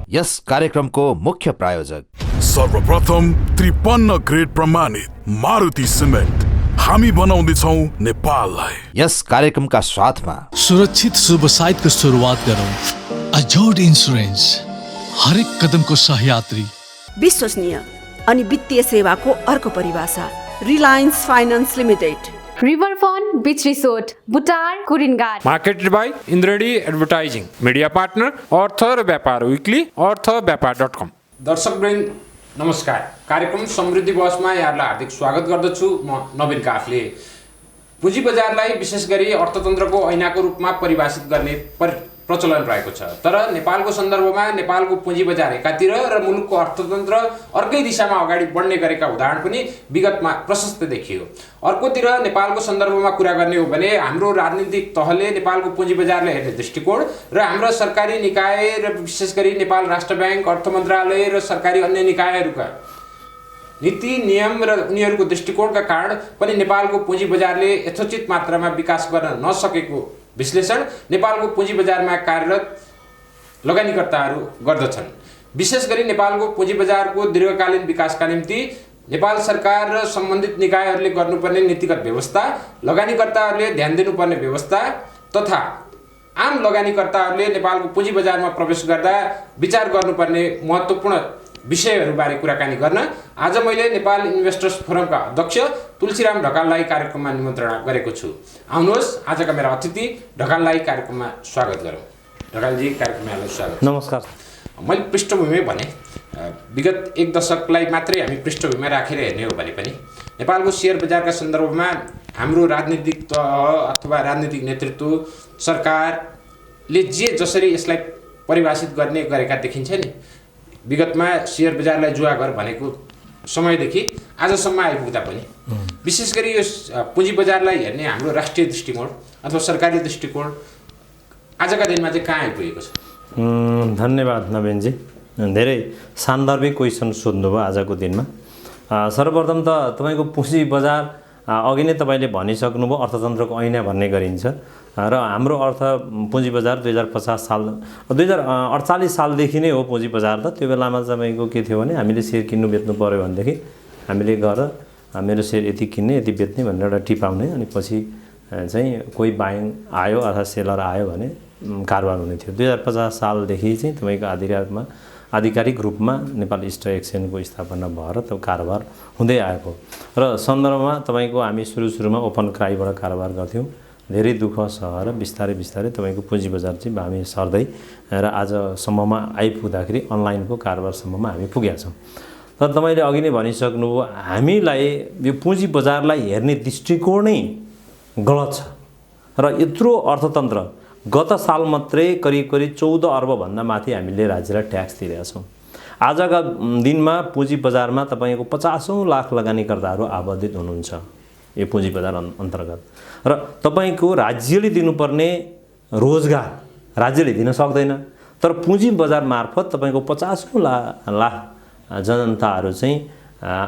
यस कार्यक्रमको मुख्य प्रायोजक सर्वप्रथम 53 ग्रेड प्रमाणित मारुति सिमेन्ट हामी बनाउँदैछौं नेपाललाई। यस कार्यक्रमका साथमा सुरक्षित शुभ साइटको सुरुवात गरौँ। अजोड इन्स्योरेन्स, हरेक कदमको सहयात्री। विश्वसनीय अनि वित्तीय सेवाको अर्को परिभाषा Reliance finance limited. Riverfront beach resort, बुटार, Kuringhat. Marketed by Indreni advertising. Media partner अर्थ र व्यापार विक्ली, अर्थव्यापार.com। दर्शकवृन्द नमस्कार। कार्यक्रम समृद्धि बसमा यहाँलाई हार्दिक स्वागत गर्दछु। म नवीन काफले। पुँजी बजारलाई विशेष गरी अर्थतन्त्रको ऐनाको रूपमा परिभाषित गर्ने प्रचलन रहेको छ। तर नेपालको सन्दर्भमा नेपालको पुँजी बजार एकातिर र मुलुकको अर्थतन्त्र अर्कै दिशामा अगाडि बढ्ने गरेका उदाहरण पनि विगतमा प्रशस्त देखियो। अर्कोतिर नेपालको सन्दर्भमा कुरा गर्ने हो भने हाम्रो राजनीतिक तहले नेपालको पुँजी बजारलाई हेर्ने दृष्टिकोण र हाम्रो सरकारी निकाय र विशेष गरी नेपाल राष्ट्र ब्याङ्क, अर्थ मन्त्रालय र सरकारी अन्य निकायहरूका नीति नियम र उनीहरूको दृष्टिकोणका कारण पनि नेपालको पुँजी बजारले यथोचित मात्रामा विकास गर्न नसकेको विश्लेषण नेपालको पुँजी बजारमा कार्यरत लगानीकर्ताहरू गर्दछन्। विशेष गरी नेपालको पुँजी बजारको दीर्घकालीन विकासका निम्ति नेपाल सरकार र सम्बन्धित निकायहरूले गर्नुपर्ने नीतिगत व्यवस्था, लगानीकर्ताहरूले ध्यान दिनुपर्ने व्यवस्था तथा आम लगानीकर्ताहरूले नेपालको पुँजी बजारमा प्रवेश गर्दा विचार गर्नुपर्ने महत्त्वपूर्ण विषयहरूबारे कुराकानी गर्न आज मैले नेपाल इन्भेस्टर्स फोरमका अध्यक्ष तुलसीराम ढकाललाई कार्यक्रममा निमन्त्रणा गरेको छु। आउनुहोस् आजका मेरा अतिथि ढकाललाई कार्यक्रममा स्वागत गरौँ। ढकालजी, कार्यक्रममा यहाँलाई स्वागत। नमस्कार। मैले पृष्ठभूमि भने विगत एक दशकलाई मात्रै हामी पृष्ठभूमिमा राखेर हेर्ने हो भने पनि नेपालको सेयर बजारका सन्दर्भमा हाम्रो राजनीतिक तह अथवा राजनीतिक नेतृत्व सरकारले जसरी यसलाई परिभाषित गर्ने गरेका देखिन्छ नि, विगतमा सेयर बजारलाई जुवा घर भनेको समयदेखि आजसम्म आइपुग्दा पनि विशेष गरी यो पुँजी बजारलाई हेर्ने हाम्रो राष्ट्रिय दृष्टिकोण अथवा सरकारी दृष्टिकोण आजका दिनमा चाहिँ कहाँ आइपुगेको छ? धन्यवाद नवीनजी, धेरै सान्दर्भिक क्वेसन सोध्नुभयो आजको दिनमा। सर्वप्रथम त तपाईँको पुँजी बजार अघि नै तपाईँले भनिसक्नुभयो, अर्थतन्त्रको ऐना भन्ने गरिन्छ र हाम्रो अर्थ पुँजी बजार 2048 सालदेखि नै हो पुँजी बजार त। त्यो बेलामा तपाईँको के थियो भने हामीले सेयर किन्नु बेच्नु पऱ्यो भनेदेखि हामीले गएर मेरो सेयर यति किन्ने यति बेच्ने भनेर एउटा टिपाउने, अनि पछि चाहिँ कोही बाइङ आयो अथवा सेलर आयो भने कारोबार हुने थियो। 2050 सालदेखि चाहिँ तपाईँको आधिकारिक रूपमा नेपाल स्टक एक्सचेन्जको स्थापना भएर त्यो कारोबार हुँदै आएको र सन्दर्भमा तपाईँको हामी सुरुमा ओपन क्राईबाट कारोबार गर्थ्यौँ। धेरै दुःख सहेर बिस्तारै तपाईँको पुँजी बजार चाहिँ हामी सर्दै र आजसम्ममा आइपुग्दाखेरि अनलाइनको कारोबारसम्ममा हामी पुगेका छौँ। तर तपाईँले अघि नै भनिसक्नुभयो, हामीलाई यो पुँजी बजारलाई हेर्ने दृष्टिकोणै गलत छ र यत्रो अर्थतन्त्र गत साल मात्रै करिब 14 अर्बभन्दा माथि हामीले राज्यलाई ट्याक्स तिरेका छौँ। आजका दिनमा पुँजी बजारमा तपाईँको 50औं लाख लगानीकर्ताहरू आबद्धित हुनुहुन्छ यो पुँजी बजार अन्तर्गत र तपाईँको राज्यले दिनुपर्ने रोजगार राज्यले दिन सक्दैन, तर पुँजी बजार मार्फत तपाईँको 50औं लाख जनताहरू चाहिँ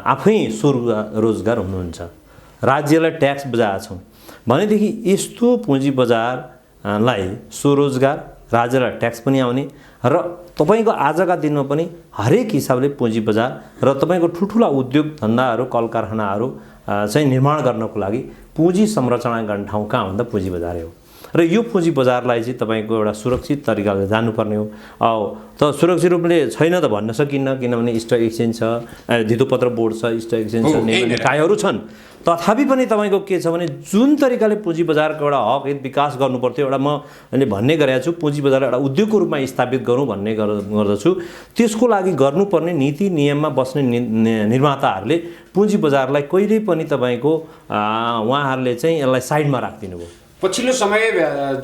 आफै स्वरोजगार हुनुहुन्छ। राज्यलाई ट्याक्स बुझाएका छौँ भनेदेखि यस्तो पुँजी बजारलाई स्वरोजगार, राज्यलाई ट्याक्स पनि आउने र तपाईँको आजका दिनमा पनि हरेक हिसाबले पुँजी बजार र तपाईँको ठुल्ठुला उद्योग धन्दाहरू, कल कारखानाहरू चाहिँ निर्माण गर्नको लागि पुँजी संरचना गर्ने ठाउँ कहाँ भन्दा पुँजी बजारै हो र यो पुँजी बजारलाई चाहिँ तपाईँको एउटा सुरक्षित तरिकाले जानुपर्ने हो। त सुरक्षित रूपले छैन त भन्न सकिन्न, किनभने स्टक एक्सचेन्ज छ, धितोपत्र बोर्ड छ, स्टक एक्सचेन्ज छ, निकायहरू छन्। तथापि पनि तपाईँको के छ भने जुन तरिकाले पुँजी बजारको एउटा हक हित विकास गर्नुपर्थ्यो, एउटा मैले भन्ने गरेको छु पुँजी बजारलाई एउटा उद्योगको रूपमा स्थापित गरौँ भन्ने गर्दछु। त्यसको लागि गर्नुपर्ने नीति नियममा बस्ने निर्माताहरूले पुँजी बजारलाई कहिल्यै पनि तपाईँको उहाँहरूले चाहिँ यसलाई साइडमा राखिदिनु भयो। पछिल्लो समय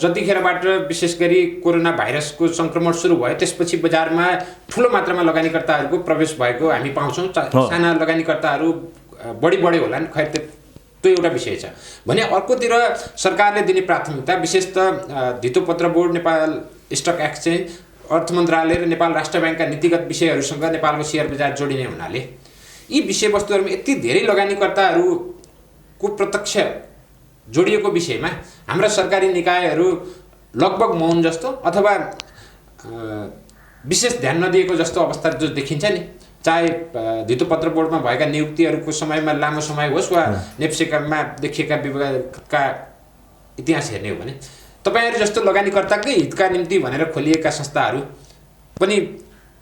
जतिखेरबाट विशेष गरी कोरोना भाइरसको सङ्क्रमण सुरु भयो त्यसपछि बजारमा ठुलो मात्रामा लगानीकर्ताहरूको प्रवेश भएको हामी पाउँछौँ। साना लगानीकर्ताहरू बढी होलान्, खैर त्यो एउटा विषय छ भने अर्कोतिर सरकारले दिने प्राथमिकता विशेषतः धितोपत्र बोर्ड, नेपाल स्टक एक्सचेन्ज, अर्थ मन्त्रालय र नेपाल राष्ट्र ब्याङ्कका नीतिगत विषयहरूसँग नेपालको सेयर बजार जोडिने हुनाले यी विषयवस्तुहरूमा यति धेरै लगानीकर्ताहरूको प्रत्यक्ष जोडिएको विषयमा हाम्रा सरकारी निकायहरू लगभग मौन जस्तो अथवा विशेष ध्यान नदिएको जस्तो अवस्था जो देखिन्छ नि, चाहे धितोपत्र बोर्डमा भएका नियुक्तिहरूको समयमा लामो समय होस् वा नेप्सेकामा देखिएका विभागका इतिहास हेर्ने हो भने तपाईँहरू जस्तो लगानीकर्ताकै हितका निम्ति भनेर खोलिएका संस्थाहरू पनि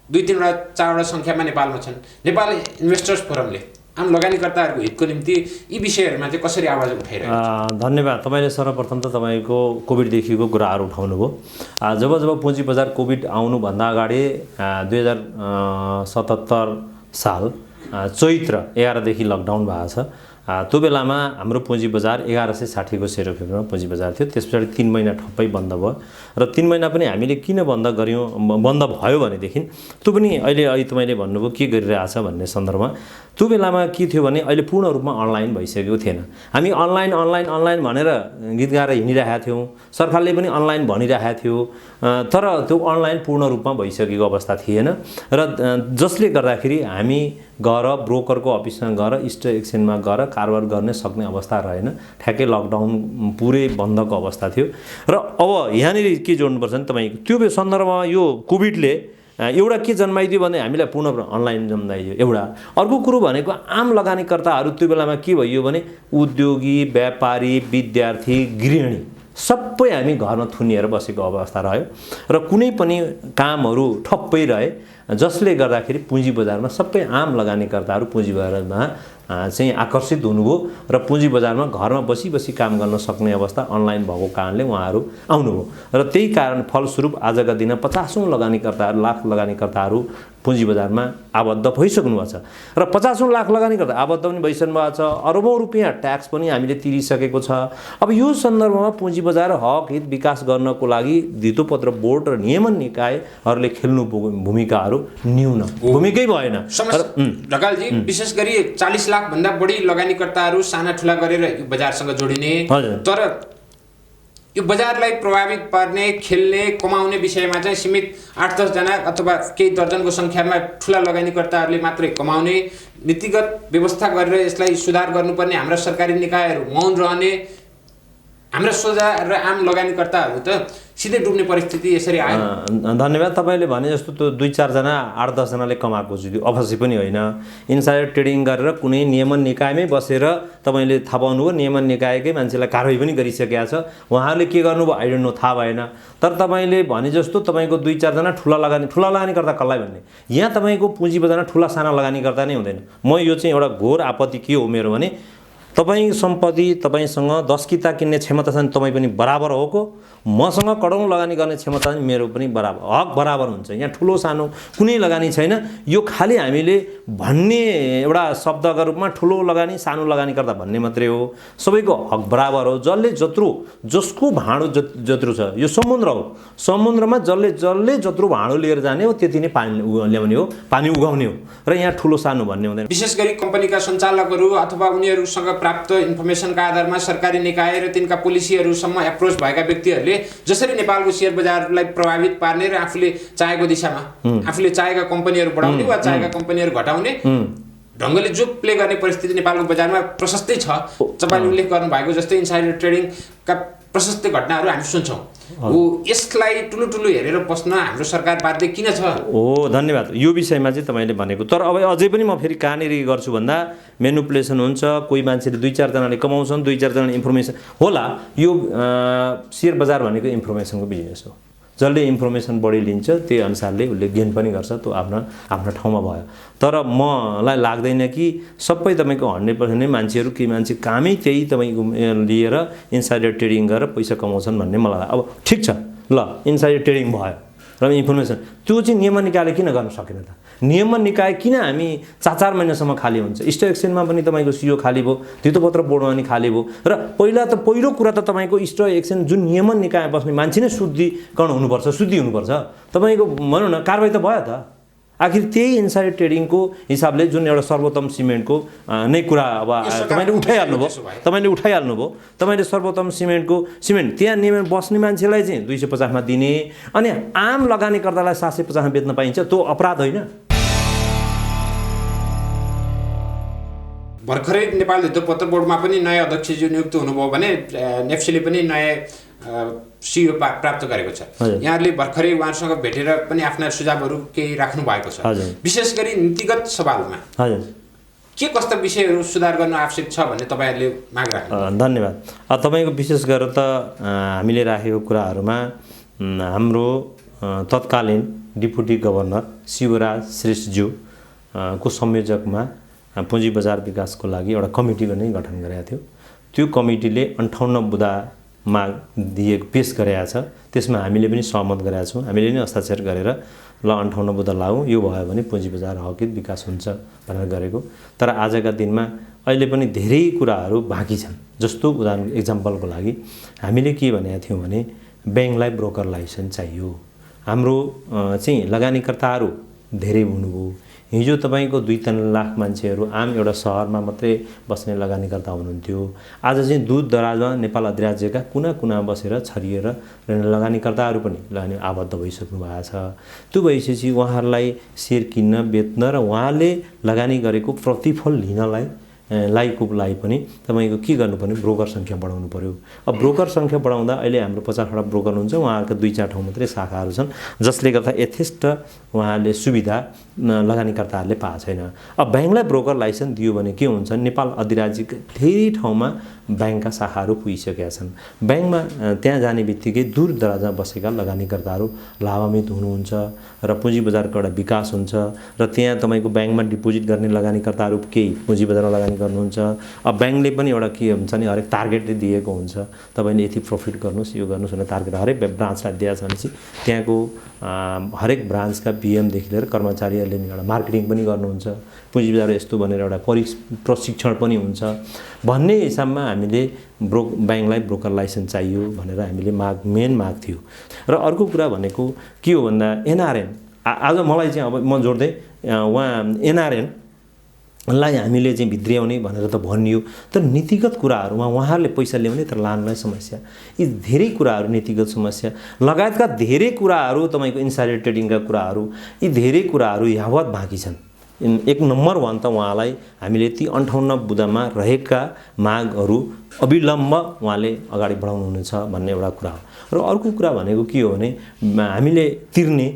2-3 वटा 4 वटा सङ्ख्यामा नेपालमा छन्। नेपाल इन्भेस्टर्स फोरमले आम लगानीकर्ताहरूको हितको निम्ति यी विषयहरूमा चाहिँ कसरी आवाज उठाइरहेको छ? धन्यवाद। तपाईँले सर्वप्रथम त तपाईँको कोभिडदेखिको कुराहरू उठाउनुभयो। जब पुँजी बजार कोभिड आउनुभन्दा अगाडि 2077 साल चैत्र 11 देखि लकडाउन भएको छ। त्यो बेलामा हाम्रो पुँजी बजार 1160 को सेयर अफ इन्डियामा पुँजी बजार थियो। त्यस पछाडि 3 महिना ठप्पै बन्द भयो र 3 महिना पनि हामीले किन बन्द भयो भनेदेखि त्यो पनि अहिले तपाईँले भन्नुभयो के गरिरहेछ भन्ने सन्दर्भमा त्यो बेलामा के थियो भने अहिले पूर्ण रूपमा अनलाइन भइसकेको थिएन। हामी अनलाइन भनेर गीत गाएर हिँडिरहेका थियौँ, सरकारले पनि अनलाइन भनिरहेको थियो, तर त्यो अनलाइन पूर्ण रूपमा भइसकेको अवस्था थिएन र जसले गर्दाखेरि हामी गएर ब्रोकरको अफिसमा गएर स्टक एक्सचेन्जमा गएर कारोबार गर्न सक्ने अवस्था रहेन। ठ्याक्कै लकडाउन पुरै बन्दको अवस्था थियो र अब यहाँनिर के जोड्नुपर्छ भने तपाईँको त्यो सन्दर्भमा यो कोभिडले एउटा के जन्माइदियो भने हामीलाई पूर्ण अनलाइन जन्माइदियो एउटा। अर्को कुरो भनेको आम लगानीकर्ताहरू त्यो बेलामा के भयो भने उद्योगी, व्यापारी, विद्यार्थी, गृहिणी सबै हामी घरमा थुनिएर बसेको अवस्था रह्यो र कुनै पनि कामहरू ठप्पै रहे, जसले गर्दाखेरि पुँजी बजारमा सबै आम लगानीकर्ताहरू पुँजी बजारमा चाहिँ आकर्षित हुनुभयो र पुँजी बजारमा घरमा बसी काम गर्न सक्ने अवस्था अनलाइन भएको कारणले उहाँहरू आउनुभयो र त्यही कारण फलस्वरूप आजका दिन 50औं लगानीकर्ताहरू, लाख लगानीकर्ताहरू पुँजी बजारमा आबद्ध भइसक्नु भएको छ र 50औं लाख लगानीकर्ता आबद्ध पनि भइसक्नु भएको छ। अरबौं रुपियाँ ट्याक्स पनि हामीले तिरिसकेको छ। अब यो सन्दर्भमा पुँजी बजार हक हित विकास गर्नको लागि धितोपत्र बोर्ड र नियमन निकायहरूले खेल्नु भूमिकाहरू न्यून, भूमिकै भएन। ढकालजी, विशेष गरी 40 लाख भन्दा बढी लगानीकर्ताहरू साना ठुला गरेर यो बजारसँग जोडिने, तर यो बजारलाई प्रभावित पार्ने, खेल्ने, कमाउने विषयमा चाहिँ सीमित 8-10 जना अथवा केही दर्जनको संख्यामा ठुला लगानीकर्ताहरूले मात्रै कमाउने, नीतिगत व्यवस्था गरेर यसलाई सुधार गर्नुपर्ने हाम्रा सरकारी निकायहरू मौन रहने, हाम्रा सोझा र आम लगानीकर्ताहरू त सिधै डुब्ने परिस्थिति यसरी आयो। धन्यवाद। तपाईँले भने जस्तो त्यो 2-4 जना 8-10 जनाले कमाएको छ, त्यो अवश्य पनि होइन। इनसाइडर ट्रेडिङ गरेर कुनै नियमन निकायमै बसेर तपाईँले थाहा पाउनुभयो, नियमन निकायकै मान्छेलाई कारवाही पनि गरिसकेका छ। उहाँहरूले के गर्नुभयो आई डोन्ट नो, थाहा भएन। तर तपाईँले भने जस्तो तपाईँको 2-4 जना ठुला लगानीकर्ता कसलाई भन्ने, यहाँ तपाईँको पुँजी बजारमा ठुला साना लगानीकर्ता नै हुँदैन। म यो चाहिँ एउटा घोर आपत्ति के हो मेरो भने, तपाईँ सम्पत्ति तपाईँसँग 10 किता किन्ने क्षमता छ भने तपाईँ पनि बराबर हो को, मसँग करोडौं लगानी गर्ने क्षमता पनि मेरो पनि बराबर, हक बराबर हुन्छ। यहाँ ठुलो सानो कुनै लगानी छैन। यो खालि हामीले भन्ने एउटा शब्दका रूपमा ठुलो लगानी सानो लगानीकर्ता भन्ने मात्रै हो। सबैको हक बराबर हो। जसको भाँडो जत्रो छ, यो समुद्र हो, समुद्रमा जसले जत्रो भाँडो लिएर जाने हो त्यति नै पानी ल्याउने हो, पानी उगाउने हो र यहाँ ठुलो सानो भन्ने हुँदैन। विशेष गरी कम्पनीका सञ्चालकहरू अथवा उनीहरूसँग प्राप्त इन्फर्मेसनका आधारमा सरकारी निकाय र तिनका पोलिसीहरूसम्म एप्रोच भएका व्यक्तिहरूले जसरी नेपालको शेयर बजारलाई प्रभावित पार्ने र आफूले चाहेको दिशामा आफूले चाहेका कम्पनीहरू बढाउने वा चाहेका कम्पनीहरू घटाउने ढङ्गले जो प्ले गर्ने परिस्थिति नेपालको बजारमा प्रशस्तै छ। तपाईले उल्लेख गर्नुभएको जस्तै इनसाइडर ट्रेडिङका प्रशस्त घटनाहरू हामी सुन्छौँ। यसलाई ठुलो हेरेर बस्न हाम्रो सरकार बाध्य किन छ? धन्यवाद। यो विषयमा चाहिँ तपाईँले भनेको, तर अब अझै पनि म फेरि कहाँनिर गर्छु भन्दा मेनुपुलेसन हुन्छ। कोही मान्छेले 2-4 जनाले कमाउँछन्, 2-4 जनाले इन्फर्मेसन होला। यो शेयर बजार भनेको इन्फर्मेसनको बिजनेस हो। जसले इन्फर्मेसन बढी लिन्छ त्यही अनुसारले उसले गेन पनि गर्छ। त्यो आफ्नो ठाउँमा भयो। तर मलाई लाग्दैन कि सबै तपाईँको 100% नै मान्छेहरू के मान्छे कामै त्यही तपाईँको लिएर इनसाइडर ट्रेडिङ गरेर पैसा कमाउँछन् भन्ने मलाई लाग्छ। अब ठिक छ, ल इनसाइडर ट्रेडिङ भयो र इन्फर्मेसन त्यो चाहिँ नियमन निकायले किन गर्न सकेन त? नियमन निकाय किन हामी 4-4 महिनासम्म खाली हुन्छ? स्टक एक्सचेन्जमा पनि तपाईँको सिओ खाली भयो, धितोपत्र बोर्डमा पनि खाली भयो र पहिलो कुरा त तपाईँको स्टक एक्सचेन्ज जुन नियमन निकाय बस्ने मान्छे नै शुद्धि हुनुपर्छ। तपाईँको भनौँ न कारवाही त भयो त। आखिर त्यही इनसाइडर ट्रेडिङको हिसाबले जुन एउटा सर्वोत्तम सिमेन्टको नै कुरा अब तपाईँले उठाइहाल्नु भयो। तपाईँले सर्वोत्तम सिमेन्ट त्यहाँ नियमन बस्ने मान्छेलाई चाहिँ 250 मा दिने अनि आम लगानीकर्तालाई 750 मा बेच्न पाइन्छ, त्यो अपराध होइन? भर्खरै नेपाल धितोपत्र बोर्डमा पनि नयाँ अध्यक्षज्यू नियुक्त हुनुभयो भने नेप्सीले पनि नयाँ सियो प्राप्त गरेको छ। यहाँहरूले भर्खरै उहाँहरूसँग भेटेर पनि आफ्ना सुझावहरू केही राख्नु भएको छ। विशेष गरी नीतिगत सवालमा के कस्ता विषयहरू सुधार गर्न आवश्यक छ भन्ने तपाईँहरूले माग राख्नु? धन्यवाद। तपाईँको विशेष गरेर त हामीले राखेको कुराहरूमा हाम्रो तत्कालीन डिप्युटी गभर्नर शिवराज श्रेष्ठज्यू को संयोजकमा पुँजी बजार विकासको लागि एउटा कमिटी पनि गठन गरेको थियो। त्यो कमिटीले 58 बुँदा माग दिएको पेश गरेका छ। त्यसमा हामीले पनि सहमत गरेका छौँ। हामीले नै हस्ताक्षर गरेर ल 58 बुँदा लागौँ, यो भयो भने पुँजी बजार हकित विकास हुन्छ भनेर गरेको। तर आजका दिनमा अहिले पनि धेरै कुराहरू बाँकी छन्। जस्तो उदाहरण एक्जाम्पलको लागि हामीले के भनेका थियौँ भने ब्याङ्कलाई ब्रोकर लाइसेन्स चाहियो। हाम्रो चाहिँ लगानीकर्ताहरू धेरै हुनुभयो। हिजो तपाईँको 2-3 लाख मान्छेहरू आम एउटा सहरमा मात्रै बस्ने लगानीकर्ता हुनुहुन्थ्यो। आज चाहिँ दूर दराजमा नेपाल अधिराज्यका कुना कुनामा बसेर छरिएर लगानीकर्ताहरू पनि लगानी आबद्ध भइसक्नु भएको छ। त्यो भइसकेपछि उहाँहरूलाई सेयर किन्न बेच्न र उहाँले लगानी गरेको प्रतिफल लिनलाई लागि पनि तपाईँको के गर्नुपर्ने ब्रोकर सङ्ख्या बढाउनु पर्यो। अब ब्रोकर सङ्ख्या बढाउँदा अहिले हाम्रो 50वटा ब्रोकर हुन्छ, उहाँहरूको 2-4 ठाउँ मात्रै शाखाहरू छन्, जसले गर्दा यथेष्ट उहाँहरूले सुविधा लगानीकर्ताहरूले पाएको छैन। अब ब्याङ्कलाई ब्रोकर लाइसेन्स दियो भने के हुन्छ, नेपाल अधिराज्यका धेरै ठाउँमा ब्याङ्कका शाखाहरू पुगिसकेका छन्। ब्याङ्कमा त्यहाँ जाने बित्तिकै दूर दराजमा बसेका लगानीकर्ताहरू लाभान्वित हुनुहुन्छ र पुँजी बजारको एउटा विकास हुन्छ र त्यहाँ तपाईँको ब्याङ्कमा डिपोजिट गर्ने लगानीकर्ताहरू केही पुँजी बजारमा लगानी गर्नुहुन्छ। अब ब्याङ्कले पनि एउटा के हुन्छ नि हरेक टार्गेटले दिएको हुन्छ, तपाईँले यति प्रफिट गर्नुहोस् यो गर्नुहोस् भनेर टार्गेट हरेक ब्रान्चलाई दिएको छ भनेपछि त्यहाँको हरेक ब्रान्चका बिएमदेखि लिएर कर्मचारीहरूले एउटा मार्केटिङ पनि गर्नुहुन्छ, पुँजी बजार यस्तो भनेर एउटा प्रशिक्षण पनि हुन्छ भन्ने हिसाबमा हामीले ब्याङ्कलाई ब्रोकर लाइसेन्स चाहियो भनेर हामीले मेन माग थियो। र अर्को कुरा भनेको के हो भन्दा एनआरएन आज मलाई चाहिँ अब म जोड्दै उहाँ एनआरएनलाई हामीले चाहिँ भित्र्याउने भनेर त भनियो, तर नीतिगत कुराहरूमा उहाँहरूले पैसा ल्याउने तर लानलाई समस्या, यी धेरै कुराहरू नीतिगत समस्या लगायतका धेरै कुराहरू तपाईँको इन्साइडर ट्रेडिङका कुराहरू, यी धेरै कुराहरू यावत बाँकी छन्। 1 नम्बर 1 त उहाँलाई हामीले ती 58 बुँदामा रहेका मागहरू अविलम्ब उहाँले अगाडि बढाउनुहुनेछ भन्ने एउटा कुरा हो। र अर्को कुरा भनेको के हो भने हामीले तिर्ने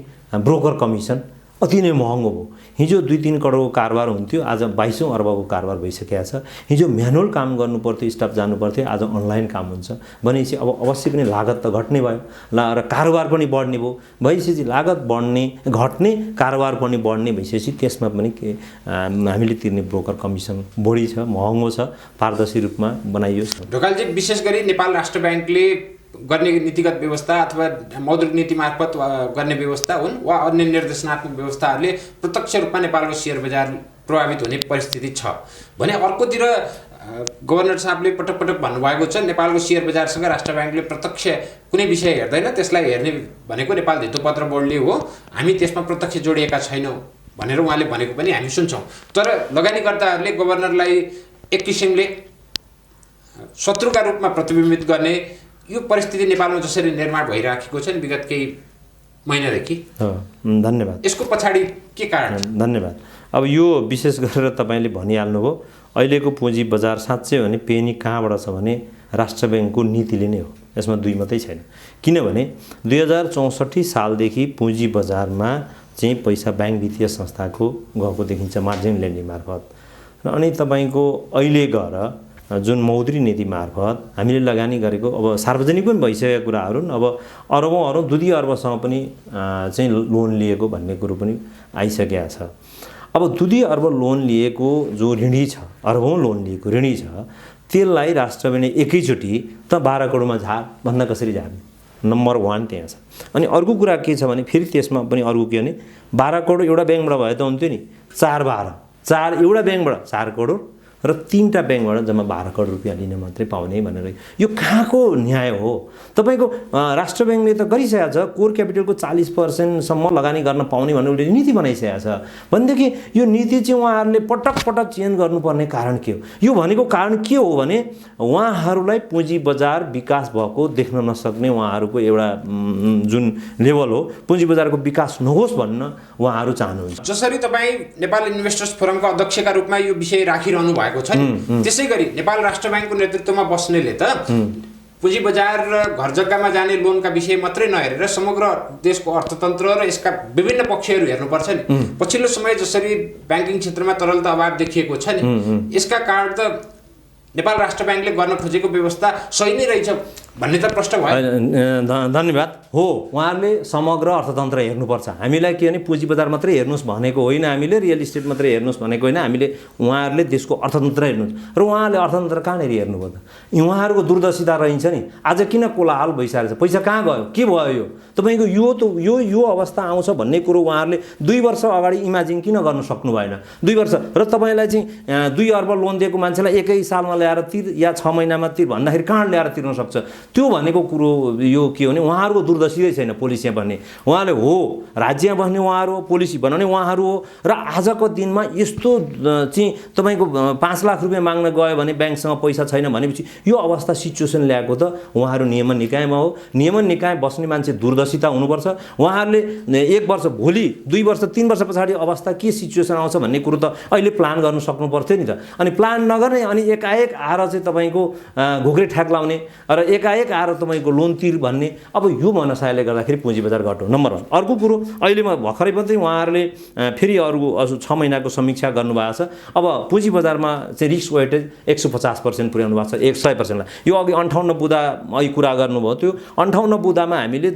ब्रोकर कमिसन अति नै महँगो भयो। हिजो 2-3 करोडको कारोबार हुन्थ्यो, आज 22औं अर्बको कारोबार भइसकेको छ। हिजो म्यानुअल काम गर्नु पर्थ्यो, स्टाफ जानु पर्थ्यो, आज अनलाइन काम हुन्छ भनेपछि अब अवश्य पनि लागत त घट्ने भयो र कारोबार पनि बढ्ने भयो। भइसकेपछि लागत बढ्ने घट्ने कारोबार पनि बढ्ने भइसकेपछि त्यसमा पनि के हामीले तिर्ने ब्रोकर कमिसन बढी छ, महँगो छ, पारदर्शी रूपमा बनाइयोस्। ढकालजी, विशेष गरी नेपाल राष्ट्र ब्याङ्कले गर्ने नीतिगत व्यवस्था अथवा मौद्रिक नीति मार्फत गर्ने व्यवस्था हुन् वा अन्य निर्देशनात्मक व्यवस्थाहरूले प्रत्यक्ष रूपमा नेपालको शेयर बजार प्रभावित हुने परिस्थिति छ भने अर्कोतिर गभर्नर साहबले पटक पटक भन्नुभएको छ नेपालको शेयर बजारसँग राष्ट्र ब्याङ्कले प्रत्यक्ष कुनै विषय हेर्दैन, त्यसलाई हेर्ने भनेको नेपाल धितोपत्र बोर्डले हो, हामी त्यसमा प्रत्यक्ष जोडिएका छैनौँ भनेर उहाँले भनेको पनि हामी सुन्छौँ। तर लगानीकर्ताहरूले गभर्नरलाई एक किसिमले शत्रुका रूपमा प्रतिबिम्बित गर्ने यो परिस्थिति नेपालमा जसरी निर्माण भइराखेको छ नि विगत केही महिनादेखि। धन्यवाद। यसको पछाडि के कारण? धन्यवाद। अब यो विशेष गरेर तपाईँले भनिहाल्नुभयो, अहिलेको पुँजी बजार साँच्चै भने पेनी कहाँबाट छ भने राष्ट्र ब्याङ्कको नीतिले नै हो, यसमा दुई मात्रै छैन। किनभने 2064 सालदेखि पुँजी बजारमा चाहिँ पैसा ब्याङ्क वित्तीय संस्थाको गएको देखिन्छ मार्जिन लेन्डिङ मार्फत र अनि तपाईँको अहिले गएर जुन मौद्रिक नीति मार्फत हामीले लगानी गरेको अब सार्वजनिक पनि भइसकेका कुराहरू अब अरबौं 2 अर्बसम्म पनि चाहिँ लोन लिएको भन्ने कुरो पनि आइसकेको छ। अब 2 अर्ब लोन लिएको जो ऋणी छ, अरबौं लोन लिएको ऋणी छ, त्यसलाई राष्ट्र ब्याङ्कले एकैचोटि त 12 करोडमा झार भन्दा कसरी झार्ने? नम्बर 1 त्यहाँ छ। अनि अर्को कुरा के छ भने फेरि त्यसमा पनि अर्को के भने 12 करोड एउटा ब्याङ्कबाट भए त हुन्थ्यो नि, 4 एउटा ब्याङ्कबाट 4 करोड र 3टा ब्याङ्कबाट जम्मा 12 करोड रुपियाँ लिन मात्रै पाउने भनेर यो कहाँको न्याय हो? तपाईँको राष्ट्र ब्याङ्कले त गरिसकेको छ कोर क्यापिटलको 40% सम्म लगानी गर्न पाउने भनेर उसले नीति बनाइसकेको छ भनेदेखि यो नीति चाहिँ उहाँहरूले पटक पटक चेन्ज गर्नुपर्ने कारण के हो? यो भनेको कारण के हो भने उहाँहरूलाई पुँजी बजार विकास भएको देख्न नसक्ने उहाँहरूको एउटा जुन लेभल हो पुँजी बजारको विकास नहोस् भन्न उहाँहरू चाहनुहुन्छ। जसरी तपाईँ नेपाल इन्भेस्टर्स फोरमका अध्यक्षका रूपमा यो विषय राखिरहनु भएको छ नि, त्यसै गरी नेपाल राष्ट्र ब्याङ्कको नेतृत्वमा बस्नेले त पुँजी बजार र घर जग्गामा जाने लोनका विषय मात्रै नहेरेर समग्र देशको अर्थतन्त्र र यसका विभिन्न पक्षहरू हेर्नुपर्छ नि। पछिल्लो समय जसरी ब्याङ्किङ क्षेत्रमा तरलता अभाव देखिएको छ नि, यसका कारण त नेपाल राष्ट्र ब्याङ्कले गर्न खोजेको व्यवस्था सही नै रहेछ भन्ने त प्रश्न भयो। धन्यवाद। हो, उहाँहरूले समग्र अर्थतन्त्र हेर्नुपर्छ। हामीलाई के भने पुँजी बजार मात्रै हेर्नुहोस् भनेको होइन, हामीले रियल इस्टेट मात्रै हेर्नुहोस् भनेको होइन, हामीले उहाँहरूले देशको अर्थतन्त्र हेर्नुहुन्छ। र उहाँहरूले अर्थतन्त्र कहाँनिर हेर्नुभयो त? उहाँहरूको दूरदर्शिता रहन्छ नि। आज किन कोलाहल भइसकेको छ? पैसा कहाँ गयो, के भयो यो तपाईँको? यो अवस्था आउँछ भन्ने कुरो उहाँहरूले 2 वर्ष अगाडि इमेजिन किन गर्न सक्नु भएन? 2 वर्ष र तपाईँलाई चाहिँ 2 अर्ब लोन दिएको मान्छेलाई एकै सालमा ल्याएर तिर या 6 महिनामा तिर भन्दाखेरि कहाँ ल्याएर तिर्न सक्छ? त्यो भनेको कुरो यो के हो भने उहाँहरूको दूरदर्शितै छैन पोलिसी भन्ने। उहाँले हो राज्य बन्ने उहाँहरू हो, पोलिसी बनाउने उहाँहरू हो। र आजको दिनमा यस्तो चाहिँ तपाईँको 5 लाख रुपियाँ माग्न गयो भने ब्याङ्कसँग पैसा छैन भनेपछि यो अवस्था सिचुएसन ल्याएको त उहाँहरू नियमन निकायमा हो। नियमन निकाय बस्ने मान्छे दूरदर्शिता हुनुपर्छ। उहाँहरूले 1 वर्ष भोलि 2 वर्ष 3 वर्ष पछाडि अवस्था के सिचुएसन आउँछ भन्ने कुरो त अहिले प्लान गर्नु सक्नु पर्थ्यो नि त। अनि प्लान नगर्ने अनि एकाएक आएर चाहिँ तपाईँको घोक्रे ठ्याक लाउने र एकाएक आएर तपाईँको लोन तिर भन्ने, अब यो मनसायले गर्दाखेरि पुँजी बजार घट्यो। नम्बर 1। अर्को कुरो अहिले म भर्खरै पनि उहाँहरूले फेरि अरू 6 महिनाको समीक्षा गर्नुभएको छ। अब पुँजी बजारमा चाहिँ रिस्क वेटेज 150% पुर्याउनु भएको छ, 100%लाई। यो अघि 58 बुँदा अहिले कुरा गर्नुभयो, त्यो 58 बुँदामा हामीले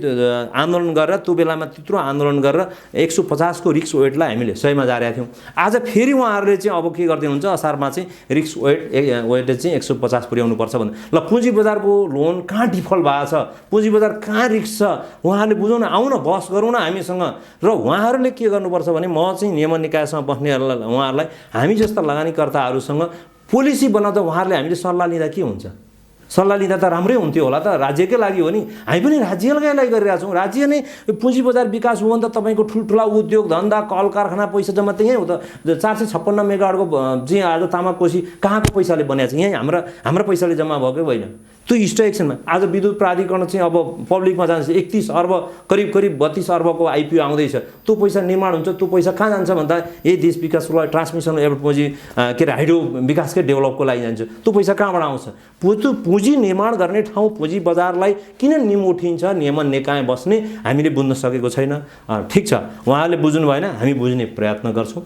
आन्दोलन गरेर त्यो बेलामा त्यत्रो आन्दोलन गरेर 150 को रिस्क वेटलाई हामीले 100 मा झारेका थियौँ। आज फेरि उहाँहरूले चाहिँ अब के गरिदिनुहुन्छ, असारमा चाहिँ रिस्क वेटेज चाहिँ 150 पुर्याउनु पर्छ भन्ने। ल पुँजी बजारको लोन कहाँ डिफल्ट भएको छ, पुँजी बजार कहाँ रिस्क छ, उहाँहरूले बुझाउन आउन बहस गरौँ न हामीसँग। र उहाँहरूले के गर्नुपर्छ भने म चाहिँ नियमन निकायसँग बस्नेहरूलाई उहाँहरूलाई हामी जस्ता लगानीकर्ताहरूसँग पोलिसी बनाउँदा उहाँहरूले हामीले सल्लाह लिँदा के हुन्छ? सल्लाह लिँदा त राम्रै हुन्थ्यो होला त, राज्यकै लागि हो नि। हामी पनि राज्यकै लागि गरिरहेको छौँ। राज्य नै पुँजी बजार विकास हो भने त तपाईँको ठुल्ठुला उद्योग धन्दा कल कारखाना पैसा जम्मा त्यहीँ हो त। 456 मेगावाटको चाहिँ आज तामाक कोसी कहाँको पैसाले बनाएको छ? यहीँ हाम्रो पैसाले जम्मा भएकै होइन। त्यो स्टक एक्सचेन्जमा आज विद्युत प्राधिकरण चाहिँ अब पब्लिकमा जान्छ, 31 अर्ब करिब 32 अर्बको आइपिओ आउँदैछ। त्यो पैसा निर्माण हुन्छ, त्यो पैसा कहाँ जान्छ भन्दा यही देश विकासको लागि ट्रान्समिसन पुँजी के अरे हाइड्रो विकासकै डेभलपको लागि जान्छ। त्यो पैसा कहाँबाट आउँछ? त्यो पुँजी निर्माण गर्ने ठाउँ पुँजी बजारलाई किन निम उठिन्छ, नियमन निकाय बस्ने हामीले बुझ्न सकेको छैन। ठिक छ, उहाँहरूले बुझ्नु भएन, हामी बुझ्ने प्रयत्न गर्छौँ।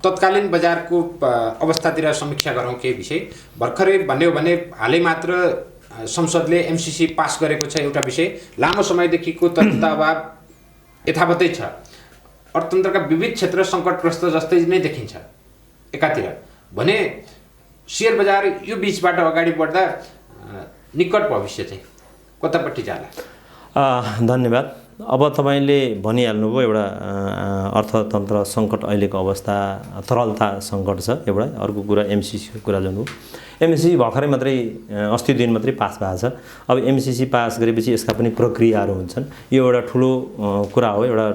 तत्कालीन बजारको अवस्थातिर समीक्षा गरौँ केही विषय। भर्खरै भन्यो भने हालै मात्र संसदले एमसीसी पास गरेको छ एउटा विषय। लामो समयदेखिको तरलता अभाव यथावतै छ। अर्थतन्त्रका विविध क्षेत्र सङ्कटग्रस्त जस्तै नै देखिन्छ एकातिर भने सेयर बजार यो बिचबाट अगाडि बढ्दा निकट भविष्य चाहिँ कतापट्टि जाला? धन्यवाद। अब तपाईँले भनिहाल्नुभयो एउटा अर्थतन्त्र सङ्कट अहिलेको अवस्था, तरलता सङ्कट छ एउटा। अर्को कुरा एमसीसीको कुरा गर्नु। एमसीसी भर्खरै मात्रै अस्ति दिन मात्रै पास भएको छ। अब एमसीसी पास गरेपछि यसका पनि प्रक्रियाहरू हुन्छन्। यो एउटा ठुलो कुरा हो। एउटा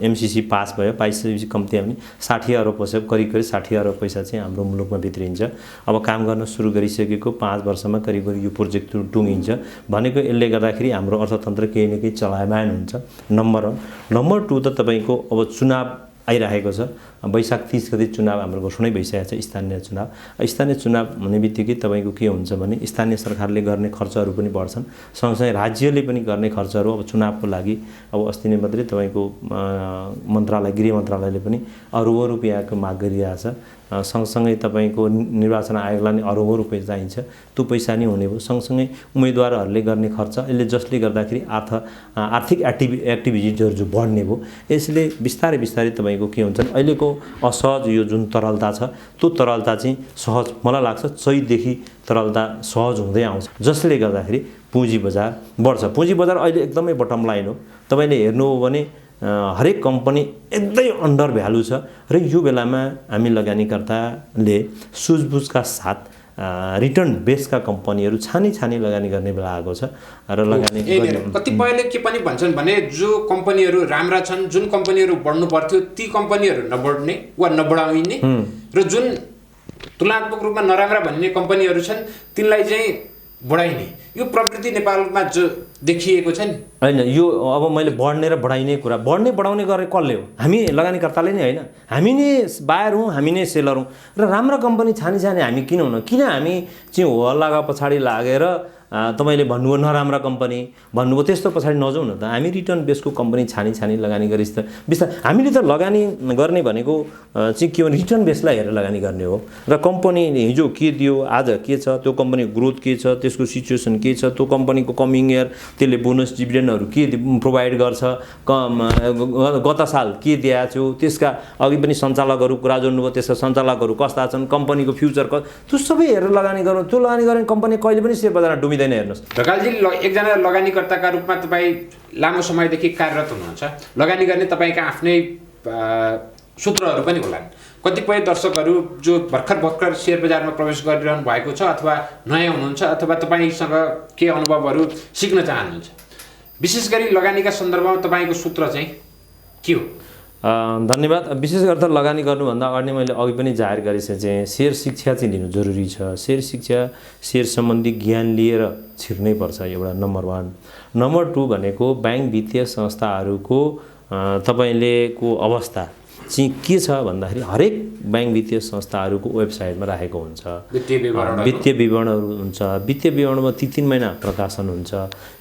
एमसीसी पास भयो, पाइसकेपछि कम्ती पनि 60 अर्ब पैसा, करिब 60 अर्ब पैसा चाहिँ हाम्रो मुलुकमा भित्रिन्छ। अब काम गर्न सुरु गरिसकेको 5 वर्षमा करिब यो प्रोजेक्ट टुङ्गिन्छ भनेको यसले गर्दाखेरि हाम्रो अर्थतन्त्र केही न केही चलायमान हुन्छ। नम्बर 1। नम्बर 2 त तपाईँको अब चुनाव आइरहेको छ। वैशाख 30 गते चुनाव हाम्रो घोषणै भइसकेको छ, स्थानीय चुनाव। स्थानीय चुनाव हुने बित्तिकै तपाईँको के हुन्छ भने स्थानीय सरकारले गर्ने खर्चहरू पनि बढ्छन्, सँगसँगै राज्यले पनि गर्ने खर्चहरू। अब चुनावको लागि अब अस्ति नै मात्रै तपाईँको मन्त्रालय, गृह मन्त्रालयले पनि अरबौँ रुपियाँको माग गरिरहेछ। सँगसँगै तपाईँको निर्वाचन आयोगलाई नि अरबौँ रुपियाँ चाहिन्छ। त्यो पैसा नै हुने भयो। सँगसँगै उम्मेदवारहरूले गर्ने खर्च, यसले जसले गर्दाखेरि आर्थिक एक्टिभिटिजहरू जो बढ्ने भयो, यसले बिस्तारै बिस्तारै तपाईँको के हुन्छ भने अहिलेको असहज यो जुन तरलता छ, त्यो तरलता चाहिँ सहज, मलाई लाग्छ चैतदेखि तरलता सहज हुँदै आउँछ, जसले गर्दाखेरि पुँजी बजार बढ्छ। पुँजी बजार अहिले एकदमै बटम लाइन हो। तपाईँले हेर्नु हो भने हरेक कम्पनी एकदमै अन्डर भ्यालु छ र यो बेलामा हामी लगानीकर्ताले सुझबुझका साथ रिटर्न बेसका कम्पनीहरू छानी लगानी गर्ने बेला आएको छ र लगानी कतिपयले के पनि भन्छन् भने जो कम्पनीहरू राम्रा छन्, जुन कम्पनीहरू बढ्नु पर्थ्यो ती कम्पनीहरू नबढ्ने वा नबढाइने र जुन तुलनात्मक रूपमा नराम्रा भन्ने कम्पनीहरू छन् तिनलाई चाहिँ बढाइने यो प्रवृत्ति नेपालमा जो देखिएको छ नि होइन यो अब मैले बढ्ने र बढाइने कुरा बढ्ने बढाउने गरे कसले हो हामी लगानीकर्ताले नै होइन हामी नै बायर हौँ हामी नै सेलर हौँ र राम्रो कम्पनी छानी हामी किन हुन किन हामी चाहिँ हो हल्लाको पछाडि लागेर तपाईले भन्नुभयो नराम्रो कम्पनी भन्नुभयो त्यस्तो पछाडि नजाउँ न त हामी रिटर्न बेसको कम्पनी छानी लगानी गरेछ त बिस्तारै हामीले त लगानी गर्ने भनेको चाहिँ के हो रिटर्न बेसलाई हेरेर लगानी गर्ने हो र कम्पनीले हिजो के दियो आज के छ त्यो कम्पनीको ग्रोथ के छ त्यसको सिचुएसन के छ त्यो कम्पनीको कमिङ इयर त्यसले बोनस डिभिडेन्डहरू के प्रोभाइड गर्छ गत साल के दिएको थियो त्यसका अघि पनि सञ्चालकहरू कुरा जोड्नुभयो त्यसका सञ्चालकहरू कस्ता छन् कम्पनीको फ्युचर त्यो सबै हेरेर लगानी गरौँ त्यो लगानी गर्ने कम्पनी कहिले पनि शेयर बजारमा डुबिँदैन हेर्नुहोस् ढकालजी एकजना लगानीकर्ताका रूपमा तपाईँ लामो समयदेखि कार्यरत हुनुहुन्छ लगानी गर्ने तपाईँका आफ्नै सूत्रहरू पनि होलान् कतिपय दर्शकहरू जो भर्खर शेयर बजारमा प्रवेश गरिरहनु भएको छ अथवा नयाँ हुनुहुन्छ अथवा तपाईँसँग के अनुभवहरू सिक्न चाहनुहुन्छ विशेष गरी लगानीका सन्दर्भमा तपाईँको सूत्र चाहिँ के हो धन्यवाद विशेष गरेर त लगानी गर्नुभन्दा अगाडि मैले अघि पनि जाहेर गरेको चाहिँ शेयर शिक्षा चाहिँ लिनु जरुरी छ शेयर शिक्षा शेयर सम्बन्धी ज्ञान लिएर छिर्नै पर्छ एउटा नम्बर 1 नम्बर 2 भनेको बैंक वित्तीय संस्थाहरूको तपाईले को अवस्था चाहिँ के छ भन्दाखेरि हरेक बैंक वित्तीय संस्थाहरूको वेबसाइटमा राखेको हुन्छ वित्तीय विवरणहरू हुन्छ वित्तीय विवरणमा 3 महिना प्रकाशन हुन्छ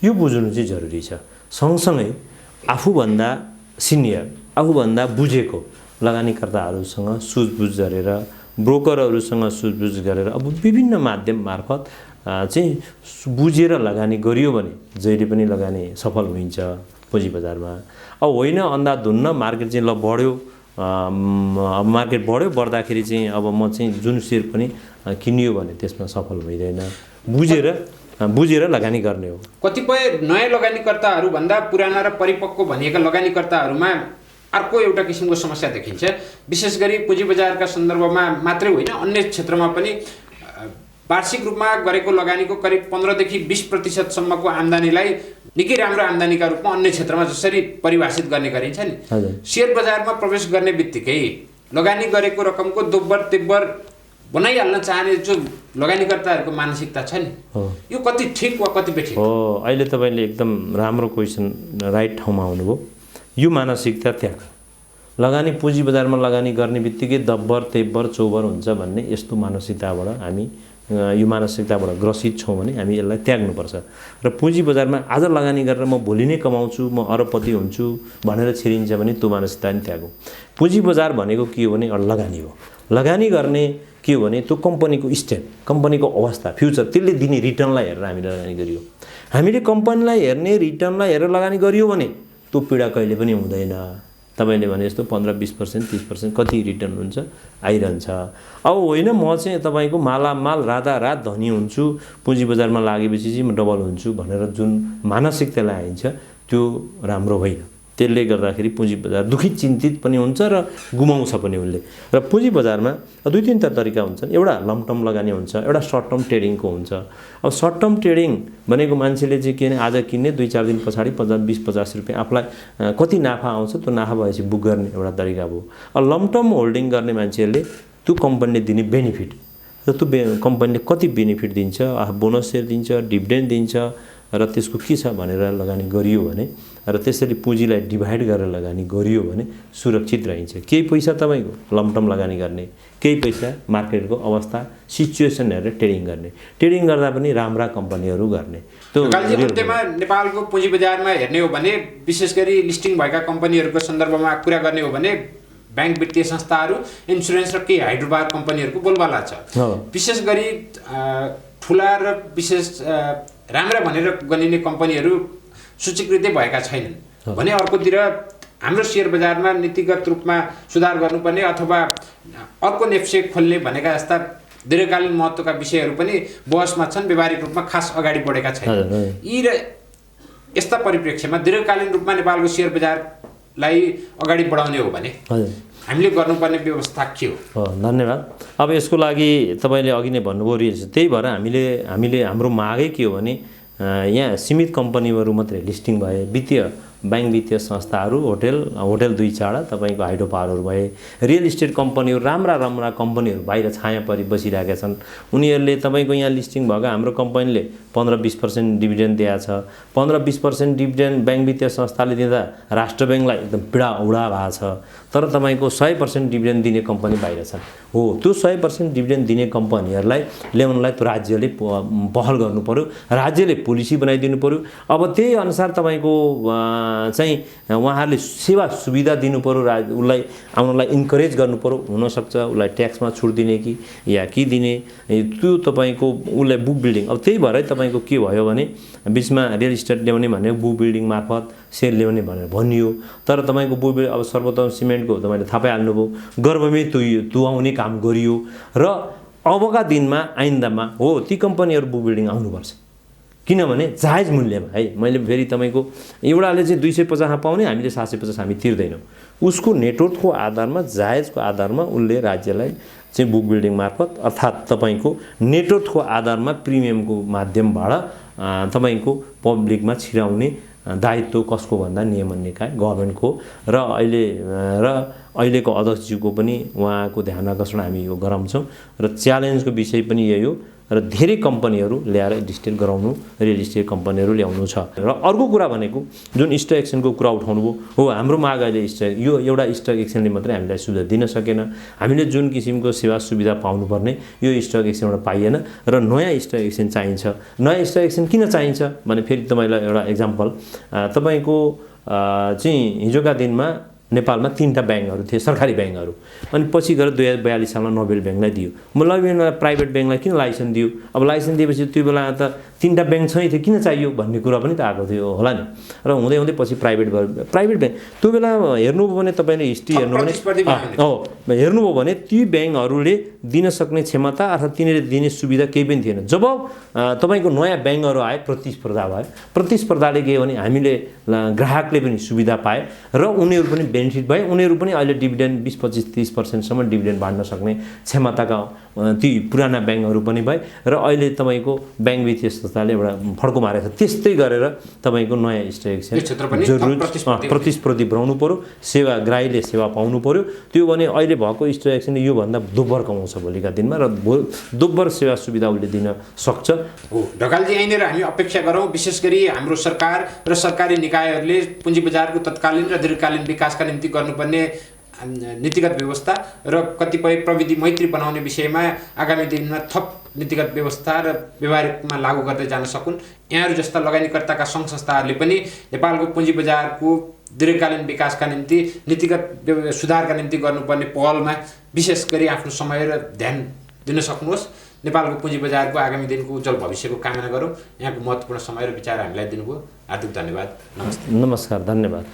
यो बुझ्नु चाहिँ जरुरी छ सँगसँगै आफूभन्दा सिनियर आफूभन्दा बुझेको लगानीकर्ताहरूसँग सुझबुझ गरेर ब्रोकरहरूसँग सुझबुझ गरेर अब विभिन्न माध्यम मार्फत चाहिँ बुझेर लगानी गरियो भने जहिले पनि लगानी सफल हुन्छ पुँजी बजारमा अब होइन अन्धाधुन्द मार्केट चाहिँ ल बढ्यो मार्केट बढ्यो बढ्दाखेरि चाहिँ अब म चाहिँ जुन शेयर पनि किनियो भने त्यसमा सफल हुँदैन बुझेर लगानी गर्ने हो कतिपय नयाँ लगानीकर्ताहरू भन्दा पुराना र परिपक्व भनिएका लगानीकर्ताहरूमा अर्को एउटा किसिमको समस्या देखिन्छ विशेष गरी पुँजी बजारका सन्दर्भमा मात्रै होइन अन्य क्षेत्रमा पनि वार्षिक रूपमा गरेको लगानीको करिब 15 देखि 20% सम्मको आम्दानीलाई निकै राम्रो आम्दानीका रूपमा अन्य क्षेत्रमा जसरी परिभाषित गर्ने गरिन्छ नि शेयर बजारमा प्रवेश गर्ने बित्तिकै लगानी गरेको रकमको दोब्बर तेब्बर बनाइहाल्न चाहने जो लगानीकर्ताहरूको मानसिकता छ नि यो कति ठिक वा कति बेठिक हो अहिले तपाईले एकदम राम्रो क्वेशन राइट ठाउँमा आउनुभयो यो मानसिकता त्याग लगानी पुँजी बजारमा लगानी गर्ने बित्तिकै दब्बर तेब्बर चौबर हुन्छ भन्ने यस्तो मानसिकताबाट हामी यो मानसिकताबाट ग्रसित छौँ भने हामी यसलाई त्याग्नुपर्छ र पुँजी बजारमा आज लगानी गरेर म भोलि नै कमाउँछु म अरबपति हुन्छु भनेर छिरिन्छ भने त्यो मानसिकता नि त्यागौँ पुँजी बजार भनेको के हो भने लगानी हो लगानी गर्ने के हो भने त्यो कम्पनीको स्टेट कम्पनीको अवस्था फ्युचर त्यसले दिने रिटर्नलाई हेरेर हामीले लगानी गरियो हामीले कम्पनीलाई हेर्ने रिटर्नलाई हेरेर लगानी गरियो भने त्यो पीडा कहिले पनि हुँदैन तपाईले भने जस्तो 15-20% 30% कति रिटर्न हुन्छ आइरहन्छ अब होइन म चाहिँ तपाईको मालामाल रातारात धनी हुन्छु पुँजी बजारमा लागेपछि चाहिँ म डबल हुन्छु भनेर जुन मानसिकतालाई आइन्छ त्यो राम्रो होइन त्यसले गर्दाखेरि पुँजी बजार दुखित चिन्तित पनि हुन्छ र गुमाउँछ पनि उसले र पुँजी बजारमा 2-3 तरिका हुन्छन् एउटा लङ टर्म लगानी हुन्छ एउटा सर्ट टर्म ट्रेडिङको हुन्छ अब सर्ट टर्म ट्रेडिङ भनेको मान्छेले चाहिँ के आज किन्ने 2-4 दिन पछाडी 50 रुपैयाँ आफूलाई कति नाफा आउँछ त्यो नाफा भएपछि बुक गर्ने एउटा तरिका भयो अब लङ टर्म होल्डिङ गर्ने मान्छेहरूले त्यो कम्पनीले दिने बेनिफिट र त्यो कम्पनीले कति बेनिफिट दिन्छ बोनस सेयर दिन्छ डिभिडेन्ड दिन्छ र त्यसको के छ भनेर लगानी गरियो भने र त्यसरी पुँजीलाई डिभाइड गरेर लगानी गरियो भने सुरक्षित रहन्छ केही पैसा तपाईको लङ टर्म लगानी गर्ने केही पैसा मार्केटको अवस्था सिचुएसन हेरेर ट्रेडिङ गर्दा पनि राम्रा कम्पनीहरू गर्ने त्यो अन्त्यमा नेपालको पुँजी बजारमा हेर्ने हो भने विशेष गरी लिस्टिङ भएका कम्पनीहरूको सन्दर्भमा कुरा गर्ने हो भने बैंक वित्तीय संस्थाहरू इन्स्योरेन्स र केही हाइड्रोपावर कम्पनीहरूको बोलबाला छ विशेष गरी ठुला र विशेष राम्रा भनेर गनिने कम्पनीहरू सूचीकृतै भएका छैनन् भने अर्कोतिर हाम्रो शेयर बजारमा नीतिगत रूपमा सुधार गर्नुपर्ने अथवा अर्को नेप्से खोल्ने भनेका जस्ता दीर्घकालीन महत्त्वका विषयहरू पनि बहसमा छन् व्यावहारिक रूपमा खास अगाडि बढेका छैनन् यी र यस्ता परिप्रेक्ष्यमा दीर्घकालीन रूपमा नेपालको शेयर बजारलाई अगाडि बढाउने हो भने हामीले गर्नुपर्ने व्यवस्था के हो धन्यवाद अब यसको लागि तपाईले अघि नै भन्नुभयो रिल्स त्यही भएर हामीले हाम्रो मागै के हो भने यहाँ सीमित कम्पनीहरू मात्रै लिस्टिङ भए वित्तीय बैंक वित्तीय संस्थाहरू, होटेल 2-4 तपाईँको हाइड्रो पावरहरू भए, रियल इस्टेट कम्पनीहरू, राम्रा कम्पनीहरू बाहिर छाया परि बसिरहेका छन्। उनीहरूले तपाईँको यहाँ लिस्टिङ भएको हाम्रो कम्पनीले 15-20% डिभिडेन्ड दिएको छ। 15-20% डिभिडेन्ड बैंक वित्तीय संस्थाले दिँदा राष्ट्र बैंकलाई एकदम पीडा उडा भएको छ। तर तपाईँको 100% डिभिडेन्ड दिने कम्पनी बाहिर छन्। हो, त्यो 100% डिभिडेन्ड दिने कम्पनीहरूलाई ल्याउनलाई त राज्यले पहल गर्नु पर्यो, राज्यले पोलिसी बनाइदिनु पर्यो। अब त्यही अनुसार तपाईँको चाहिँ उहाँहरूले सेवा सुविधा दिनु पर्यो, उसलाई आउनलाई इन्करेज गर्नु पर्यो। हुनसक्छ उसलाई ट्याक्समा छुट दिने कि या के दिने, त्यो तपाईँको उसलाई बुक बिल्डिङ। अब त्यही भएर तपाईँको के भयो भने बिचमा रियल इस्टेट ल्याउने भनेको बुक बिल्डिङ मार्फत सेयर ल्याउने भनेर भनियो। तर तपाईँको बुक बिल्डिङ अब सर्वोत्तम सिमेन्टको तपाईँले थाहा पाइहाल्नुभयो, गर्भमै तुहाउने काम गरियो। र अबका दिनमा आइन्दामा हो ती कम्पनीहरू बुक बिल्डिङ आउनुपर्छ, किनभने जायज मूल्यमा है। मैले फेरि तपाईँको एउटाले चाहिँ 250 पाउने, हामीले 750 हामी तिर्दैनौँ। उसको नेटवर्कको आधारमा, जायजको आधारमा उसले राज्यलाई चाहिँ बुक बिल्डिङ मार्फत अर्थात् तपाईँको नेटवर्कको आधारमा प्रिमियमको माध्यमबाट तपाईँको पब्लिकमा छिराउने दायित्व कसको भन्दा नियमन निकाय गभर्मेन्टको। र अहिलेको अध्यक्षज्यूको पनि उहाँको ध्यान आकर्षण हामी यो गराउँछौँ। र च्यालेन्जको विषय पनि यही हो। र धेरै कम्पनीहरू ल्याएर डिस्टेल गराउनु, रियल इस्टेट कम्पनीहरू ल्याउनु छ। र अर्को कुरा भनेको जुन स्टक एक्सचेन्जको कुरा उठाउनु भयो, हो हाम्रो माग अहिले यो एउटा स्टक एक्सचेन्जले मात्रै हामीलाई सुविधा दिन सकेन। हामीले जुन किसिमको सेवा सुविधा पाउनुपर्ने यो स्टक एक्सचेन्जबाट पाइएन। र नयाँ स्टक एक्सचेन्ज चाहिन्छ। नयाँ स्टक एक्सचेन्ज किन चाहिन्छ भने फेरि तपाईँलाई एउटा एक्जाम्पल, तपाईँको चाहिँ हिजोका दिनमा नेपालमा 3टा ब्याङ्कहरू थिए, सरकारी ब्याङ्कहरू। अनि पछि गएर 2042 सालमा नोबेल ब्याङ्कलाई दियो। नोबेल ब्याङ्कलाई प्राइभेट ब्याङ्कलाई किन लाइसेन्स दियो? अब लाइसेन्स दिएपछि त्यो बेला त 3टा ब्याङ्क छैन थियो, किन चाहियो भन्ने कुरा पनि त आएको थियो होला नि। र हुँदै हुँदै पछि प्राइभेट ब्याङ्क त्यो बेला हेर्नुभयो भने तपाईँले हिस्ट्री हेर्नुभयो भने ती ब्याङ्कहरूले दिन सक्ने क्षमता अर्थात् तिनीहरूले दिने सुविधा केही पनि थिएन। जब तपाईँको नयाँ ब्याङ्कहरू आए, प्रतिस्पर्धा भयो। प्रतिस्पर्धाले के भने हामीले ग्राहकले पनि सुविधा पाए र उनीहरू पनि बेनिफिट भए। उनीहरू पनि अहिले डिभिडेन्ड 20-25-30% डिभिडेन्ड बाँड्न सक्ने क्षमताका ती पुराना ब्याङ्कहरू पनि भए। र अहिले तपाईँको ब्याङ्क वित्तीय संस्थाले एउटा फड्को मारेको छ। त्यस्तै गरेर तपाईँको नयाँ स्टक एक्सचेन्ज जरुरी प्रतिस्पर्धी बनाउनु पर्यो, सेवाग्राहीले सेवा पाउनु पर्यो। त्यो भने अहिले भएको स्टक एक्सचेन्जले योभन्दा दोब्बर कमाउँछ भोलिका दिनमा, र दोब्बर सेवा सुविधा उसले दिन सक्छ। हो ढकालजी, यहीँनिर हामी अपेक्षा गरौँ विशेष गरी हाम्रो सरकार र सरकारी निकायहरूले पुँजी बजारको तत्कालीन र दीर्घकालीन विकासका निम्ति गर्नुपर्ने नीतिगत व्यवस्था र कतिपय प्रविधि मैत्री बनाउने विषयमा आगामी दिनमा थप नीतिगत व्यवस्था र व्यवहारिकमा लागू गर्दै जान सकुन्। यहाँहरू जस्ता लगानीकर्ताका सङ्घ संस्थाहरूले पनि नेपालको पुँजी बजारको दीर्घकालीन विकासका निम्ति नीतिगत सुधारका निम्ति गर्नुपर्ने पहलमा विशेष गरी आफ्नो समय र ध्यान दिन सक्नुहोस्। नेपालको पुँजी बजारको आगामी दिनको उज्जवल भविष्यको कामना गरौँ। यहाँको महत्त्वपूर्ण समय र विचार हामीलाई दिनुभयो, हार्दिक धन्यवाद। नमस्ते। नमस्कार, धन्यवाद।